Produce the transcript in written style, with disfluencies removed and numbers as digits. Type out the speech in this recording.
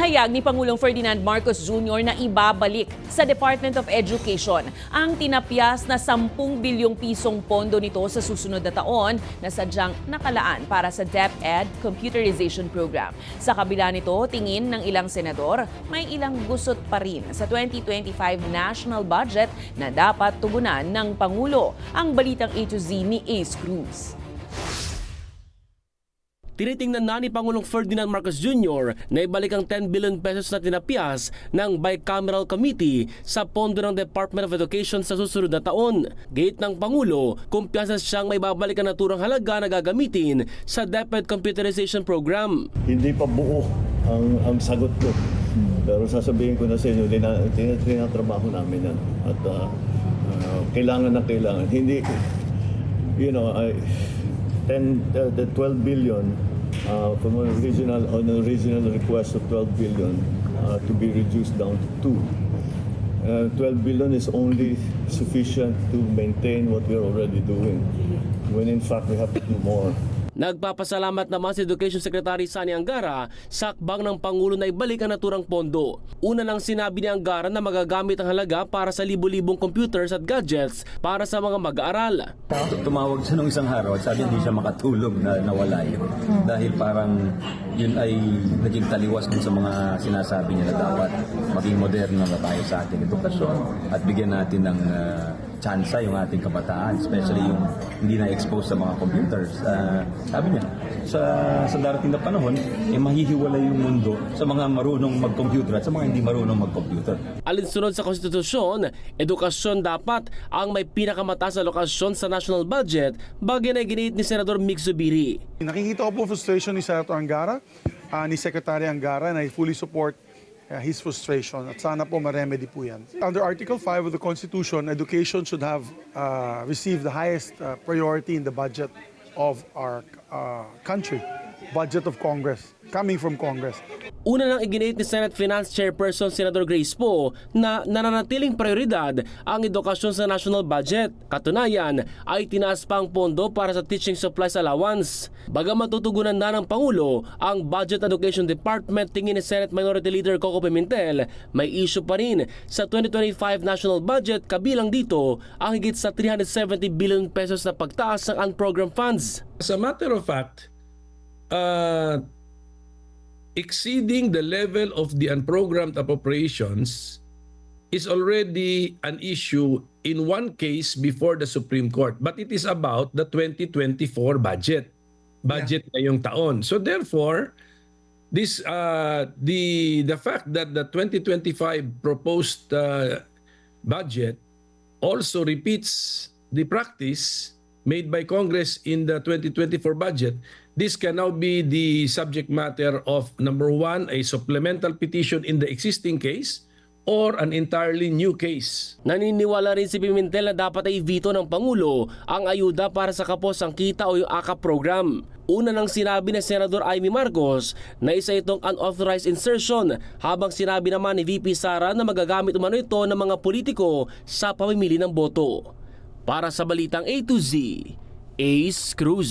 Inihayag ni Pangulong Ferdinand Marcos Jr. na ibabalik sa Department of Education ang tinapyas na 10 bilyong pisong pondo nito sa susunod na taon na sadyang nakalaan para sa DepEd Computerization Program. Sa kabila nito, tingin ng ilang senador, may ilang gusot pa rin sa 2025 national budget na dapat tugunan ng Pangulo. Ang balitang A to Z ni Ace Cruz. Tinitingnan na ni Pangulong Ferdinand Marcos Jr. na ibalik ang 10 billion pesos na tinapyas ng Bicameral Committee sa pondo ng Department of Education sa susunod na taon. Gate ng Pangulo, kumpiyansa siyang may babalik ang naturang halaga na gagamitin sa DepEd Computerization Program. Hindi pa buo ang sagot ko. Pero sasabihin ko na sa inyo, tinatrabaho namin yan. At kailangan na kailangan. Hindi, you know, the 12 billion from an original request of 12 billion to be reduced down to 2. 12 billion is only sufficient to maintain what we're already doing, when in fact we have to do more. Nagpapasalamat naman si Education Secretary Sani Angara sa akbang ng Pangulo na ibalik ang naturang pondo. Una nang sinabi ni Angara na magagamit ang halaga para sa libu-libong computers at gadgets para sa mga mag-aaral. Tumawag siya nung isang araw at sabi hindi siya makatulog na nawala yun. Dahil parang yun ay naging taliwas dun sa mga sinasabi niya na dapat maging moderno na tayo sa ating edukasyon at bigyan natin ng tsansa yung ating kabataan, especially yung hindi na-expose sa mga computers. Sabi niya, sa darating na panahon, mahihiwalay yung mundo sa mga marunong mag-computer at sa mga hindi marunong mag-computer. Alinsunod sa konstitusyon, edukasyon dapat ang may pinakamataas na alokasyon sa national budget, bagay na iginiit ni Senador Mig Zubiri. Nakikita ko po frustration ni Senator Angara, ni Secretary Angara, na I fully support his frustration at sana po ma-remedy po yan. Under Article 5 of the Constitution, education should have received the highest priority in the budget of our country, budget of Congress, coming from Congress. Una nang iginiit ni Senate Finance Chairperson Senator Grace Poe na nananatiling prioridad ang edukasyon sa national budget. Katunayan ay tinaas pa ang pondo para sa teaching supplies allowance. Bagamat tutugunan na ng Pangulo ang Budget Education Department, tingin ni Senate Minority Leader Coco Pimentel, may issue pa rin sa 2025 national budget, kabilang dito ang higit sa 370 billion pesos na pagtaas ng unprogrammed funds. As a matter of fact, exceeding the level of the unprogrammed appropriations is already an issue in one case before the Supreme Court. But it is about the 2024 budget ngayong taon. So therefore, this the fact that the 2025 proposed budget also repeats the practice made by Congress in the 2024 budget, this can now be the subject matter of, number one, a supplemental petition in the existing case or an entirely new case. Naniniwala rin si Pimentel na dapat ay veto ng Pangulo ang ayuda para sa kapos ang kita o yung AKAP program. Una nang sinabi ni Senador Amy Marcos na isa itong unauthorized insertion, habang sinabi naman ni VP Sara na magagamit umano ito ng mga politiko sa pamimili ng boto. Para sa Balitang A to Z, Ace Cruz.